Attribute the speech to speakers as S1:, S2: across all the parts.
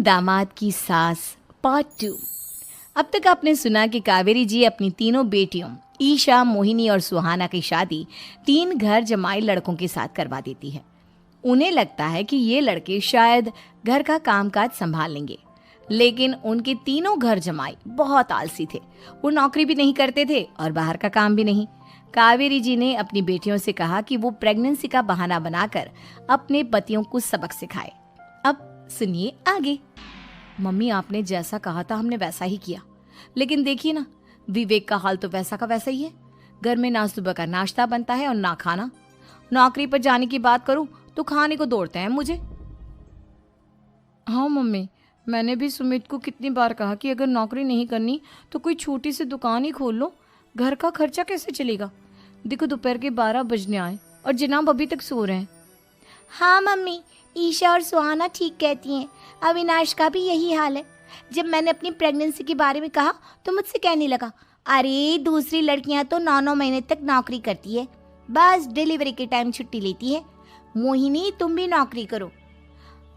S1: दामाद की सास पार्ट 2। अब तक आपने सुना कि कावेरी जी अपनी तीनों बेटियों ईशा, मोहिनी और सुहाना की शादी 3 घर जमाई लड़कों के साथ करवा देती है। उन्हें लगता है कि ये लड़के शायद घर का कामकाज संभाल लेंगे, लेकिन उनके तीनों घर जमाई बहुत आलसी थे। वो नौकरी भी नहीं करते थे और बाहर का काम भी नहीं। कावेरी जी ने अपनी बेटियों से कहा कि वो प्रेगनेंसी का बहाना बनाकर अपने पतियों को सबक सिखाए। अब सुनिए आगे। मम्मी, आपने जैसा कहा था हमने वैसा ही किया, लेकिन देखिए ना, विवेक का हाल तो वैसा का वैसा ही है। घर में ना सुबह का नाश्ता बनता है और ना खाना। नौकरी पर जाने की बात करूं तो खाने को दौड़ते हैं मुझे। हाँ मम्मी, मैंने भी सुमित को कितनी बार कहा कि अगर नौकरी नहीं करनी तो कोई छोटी सी दुकान ही खोल लो। घर का खर्चा कैसे चलेगा? देखो दोपहर के 12 बजने आए और जनाब अभी तक सो रहे हैं।
S2: हाँ मम्मी, ईशा और सुहाना ठीक कहती हैं। अविनाश का भी यही हाल है। जब मैंने अपनी प्रेगनेंसी के बारे में कहा तो मुझसे कहने लगा, अरे दूसरी लड़कियां तो 9-9 महीने तक नौकरी करती है, बस डिलीवरी के टाइम छुट्टी लेती है। मोहिनी, तुम भी नौकरी करो।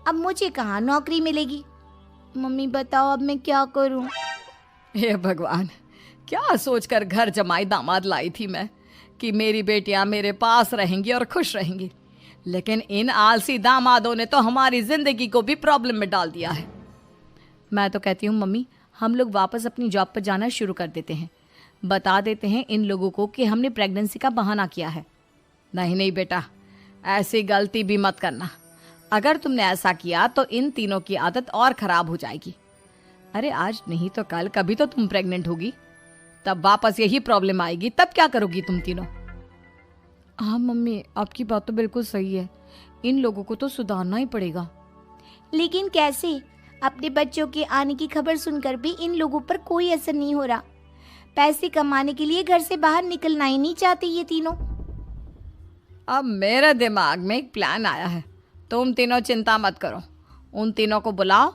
S2: अब मुझे कहाँ नौकरी मिलेगी? मम्मी बताओ अब मैं क्या करूँ?
S1: हे भगवान, क्या सोचकर घर जमाई दामाद लाई थी मैं कि मेरी बेटियां मेरे पास रहेंगी और खुश रहेंगी, लेकिन इन आलसी दामादों ने तो हमारी जिंदगी को भी प्रॉब्लम में डाल दिया है। मैं तो कहती हूँ मम्मी, हम लोग वापस अपनी जॉब पर जाना शुरू कर देते हैं। बता देते हैं इन लोगों को कि हमने प्रेगनेंसी का बहाना किया है। नहीं नहीं बेटा, ऐसी गलती भी मत करना। अगर तुमने ऐसा किया तो इन तीनों की आदत और ख़राब हो जाएगी। अरे आज नहीं तो कल कभी तो तुम प्रेग्नेंट होगी, तब वापस यही प्रॉब्लम आएगी। तब क्या करोगी तुम तीनों? हाँ मम्मी, आपकी बात तो बिल्कुल सही है। इन लोगों को तो सुधारना ही पड़ेगा।
S2: लेकिन कैसे? अपने बच्चों के आने की खबर सुनकर भी इन लोगों पर कोई असर नहीं हो रहा। पैसे कमाने के लिए घर से बाहर निकलना ही नहीं चाहते ये तीनों।
S1: अब मेरे दिमाग में एक प्लान आया है। तुम तीनों चिंता मत करो, उन तीनों को बुलाओ,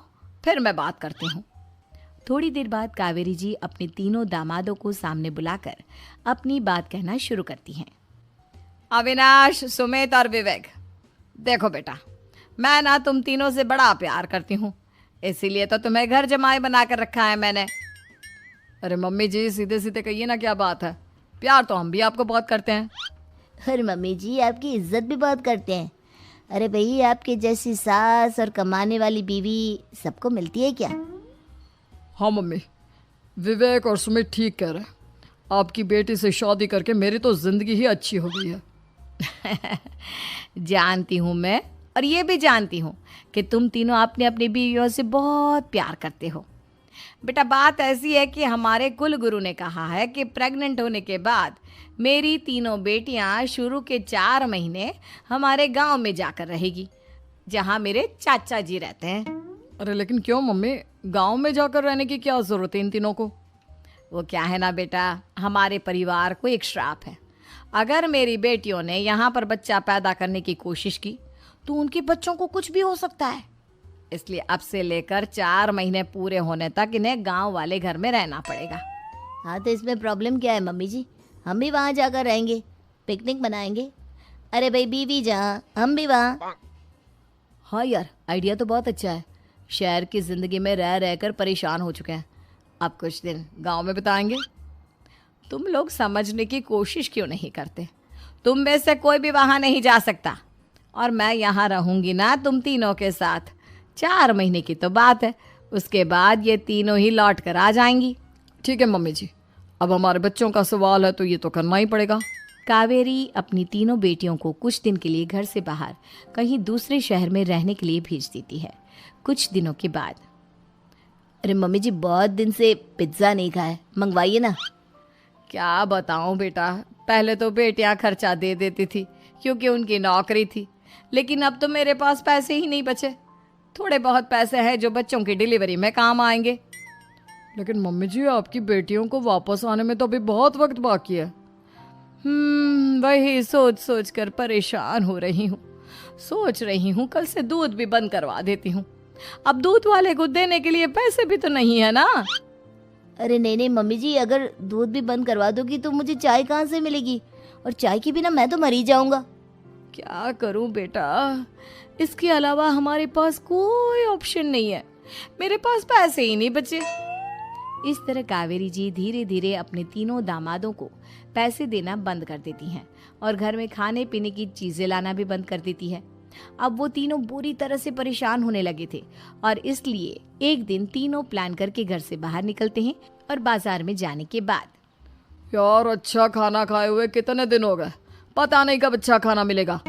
S1: फिर मैं बात करती हूँ। थोड़ी देर बाद कावेरी जी अपने तीनों दामादों को सामने बुलाकर अपनी बात कहना शुरू करती हैं। अविनाश, सुमित और विवेक, देखो बेटा, मैं ना तुम तीनों से बड़ा प्यार करती हूँ, इसीलिए तो तुम्हें घर जमाई बना कर रखा है मैंने। अरे मम्मी जी, सीधे सीधे कहिए ना, क्या बात है? प्यार तो हम भी आपको बहुत करते हैं।
S2: अरे मम्मी जी, आपकी इज्जत भी बहुत करते हैं। अरे भाई, आपके जैसी सास और कमाने वाली बीवी सबको मिलती है क्या?
S1: हाँ मम्मी, विवेक और सुमित ठीक कह रहे हैं। आपकी बेटी से शादी करके मेरी तो जिंदगी ही अच्छी हो गई है। जानती हूँ मैं, और ये भी जानती हूँ कि तुम तीनों अपने अपनी बीवियों से बहुत प्यार करते हो। बेटा, बात ऐसी है कि हमारे कुल गुरु ने कहा है कि प्रेग्नेंट होने के बाद मेरी तीनों बेटियां शुरू के 4 महीने हमारे गांव में जाकर रहेगी, जहां मेरे चाचा जी रहते हैं। अरे लेकिन क्यों मम्मी, गांव में जाकर रहने की क्या जरूरत है इन तीनों को? वो क्या है ना बेटा, हमारे परिवार को एक श्राप है। अगर मेरी बेटियों ने यहाँ पर बच्चा पैदा करने की कोशिश की तो उनके बच्चों को कुछ भी हो सकता है। इसलिए अब से लेकर 4 महीने पूरे होने तक इन्हें गांव वाले घर में रहना पड़ेगा।
S2: हाँ तो इसमें प्रॉब्लम क्या है मम्मी जी? हम भी वहाँ जाकर रहेंगे, पिकनिक मनाएंगे। अरे भाई, बीवी जहाँ हम भी वहाँ।
S1: हाँ यार, आइडिया तो बहुत अच्छा है। शहर की ज़िंदगी में रह रहकर परेशान हो चुके हैं, अब कुछ दिन गांव में बिताएंगे। तुम लोग समझने की कोशिश क्यों नहीं करते? तुम में से कोई भी वहाँ नहीं जा सकता, और मैं यहाँ रहूँगी ना तुम तीनों के साथ। 4 महीने की तो बात है, उसके बाद ये तीनों ही लौट कर आ जाएंगी। ठीक है मम्मी जी, अब हमारे बच्चों का सवाल है तो ये तो करना ही पड़ेगा। कावेरी अपनी तीनों बेटियों को कुछ दिन के लिए घर से बाहर कहीं दूसरे शहर में रहने के लिए भेज देती है। कुछ दिनों के बाद,
S2: अरे मम्मी जी, बहुत दिन से पिज्ज़ा नहीं खाया, मंगवाइए ना।
S1: क्या बताऊं बेटा, पहले तो बेटियां खर्चा दे देती थी क्योंकि उनकी नौकरी थी, लेकिन अब तो मेरे पास पैसे ही नहीं बचे। थोड़े बहुत पैसे हैं जो बच्चों की डिलीवरी में काम आएंगे। लेकिन मम्मी जी, आपकी बेटियों को वापस आने में तो अभी बहुत वक्त बाकी है। वही सोच सोच कर परेशान हो रही हूँ। सोच रही हूँ कल से दूध भी बंद करवा देती हूँ। अब दूध वाले को देने के लिए पैसे भी तो नहीं है ना।
S2: अरे नहीं नहीं मम्मी जी, अगर दूध भी बंद करवा दोगी तो मुझे चाय कहाँ से मिलेगी? और चाय के बिना मैं तो मर ही जाऊंगा।
S1: क्या करूं बेटा, इसके अलावा हमारे पास कोई ऑप्शन नहीं है। मेरे पास पैसे ही नहीं बचे। इस तरह कावेरी जी धीरे धीरे अपने तीनों दामादों को पैसे देना बंद कर देती हैं और घर में खाने पीने की चीजें लाना भी बंद कर देती है। अब वो तीनों बुरी तरह से परेशान होने लगे थे और इसलिए एक दिन तीनों प्लान करके घर से बाहर निकलते हैं और बाजार में जाने के बाद
S3: यार अच्छा खाना खाए हुए कितने दिन हो गए, पता नहीं कब अच्छा खाना मिलेगा।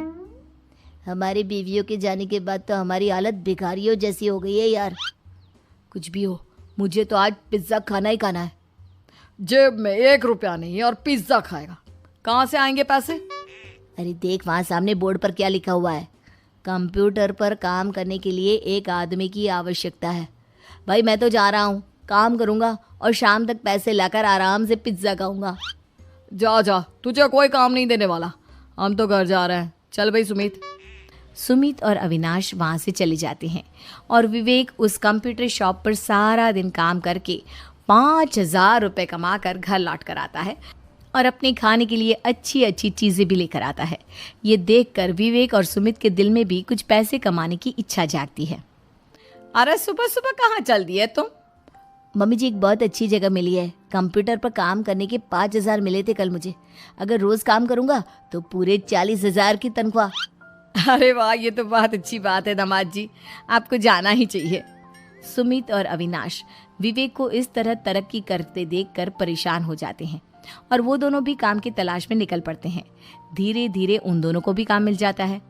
S2: हमारी बीवियों के जाने के बाद तो हमारी हालत भिखारियों जैसी हो गई है यार।
S1: कुछ भी हो, मुझे तो आज पिज्जा खाना ही खाना है।
S3: जेब में 1 रुपया नहीं और पिज्जा खाएगा, कहाँ से आएंगे पैसे?
S2: अरे देख वहाँ सामने बोर्ड पर क्या लिखा हुआ है, कंप्यूटर पर काम करने के लिए एक आदमी की आवश्यकता है। भाई मैं तो जा रहा हूँ, काम करूँगा और शाम तक पैसे लाकर आराम से पिज्ज़ा खाऊंगा।
S3: जा जा, तुझे कोई काम नहीं देने वाला, हम तो घर जा रहे हैं। चल भाई सुमित।
S1: सुमित और अविनाश वहाँ से चले जाते हैं और विवेक उस कंप्यूटर शॉप पर सारा दिन काम करके 5,000 रुपये कमा कर घर लौट कर आता है और अपने खाने के लिए अच्छी अच्छी चीज़ें भी लेकर आता है। ये देखकर विवेक और सुमित के दिल में भी कुछ पैसे कमाने की इच्छा जागती है।
S3: अरे सुबह सुबह कहाँ चल दिए तुम?
S2: मम्मी जी एक बहुत अच्छी जगह मिली है, कंप्यूटर पर काम करने के 5,000 मिले थे कल मुझे। अगर रोज काम करूंगा तो पूरे 40,000 की तनख्वाह।
S1: अरे वाह, ये तो बहुत अच्छी बात है दामाद जी, आपको जाना ही चाहिए। सुमित और अविनाश विवेक को इस तरह तरक्की करते देखकर परेशान हो जाते हैं और वो दोनों भी काम की तलाश में निकल पड़ते हैं। धीरे धीरे उन दोनों को भी काम मिल जाता है।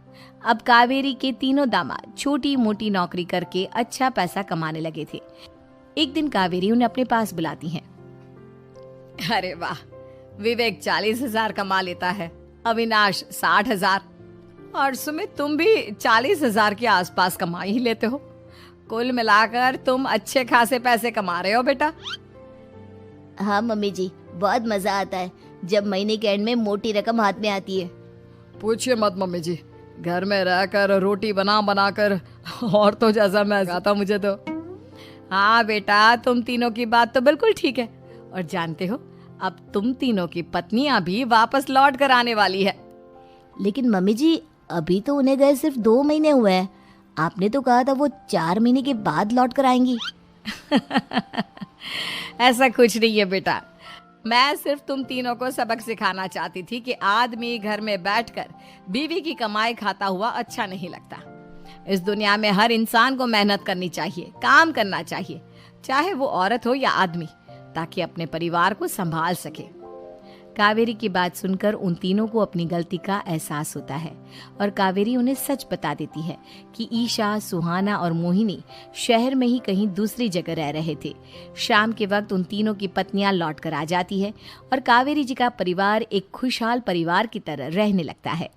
S1: अब कावेरी के तीनों दामाद छोटी मोटी नौकरी करके अच्छा पैसा कमाने लगे थे। एक दिन कावेरी उन्हें अपने पास बुलाती है।
S3: अरे वाह, विवेक 40,000 कमा लेता है, अविनाश 60,000 और सुमित तुम भी 40,000 के आसपास कमा ही लेते हो। कुल मिलाकर तुम अच्छे खासे पैसे कमा रहे हो बेटा।
S2: हाँ मम्मी जी, बहुत मजा आता है जब महीने के एंड में मोटी रकम हाथ में आती है।
S3: पूछिए मत मम्मी जी, घर में रहकर रोटी बना बना कर और तो जैसा मैं आता मुझे तो।
S1: हाँ बेटा, तुम तीनों की बात तो बिल्कुल ठीक है और जानते हो अब तुम तीनों की पत्नियां भी वापस लौट कर आने वाली है।
S2: लेकिन मम्मी जी अभी तो उन्हें गए सिर्फ 2 महीने हुए हैं, आपने तो कहा था वो 4 महीने के बाद लौट कर आएंगी।
S1: ऐसा कुछ नहीं है बेटा, मैं सिर्फ तुम तीनों को सबक सिखाना चाहती थी कि आदमी घर में बैठकर बीवी की कमाई खाता हुआ अच्छा नहीं लगता। इस दुनिया में हर इंसान को मेहनत करनी चाहिए, काम करना चाहिए, चाहे वो औरत हो या आदमी, ताकि अपने परिवार को संभाल सके। कावेरी की बात सुनकर उन तीनों को अपनी गलती का एहसास होता है और कावेरी उन्हें सच बता देती है कि ईशा, सुहाना और मोहिनी शहर में ही कहीं दूसरी जगह रह रहे थे। शाम के वक्त उन तीनों की पत्नियां लौट कर आ जाती है और कावेरी जी का परिवार एक खुशहाल परिवार की तरह रहने लगता है।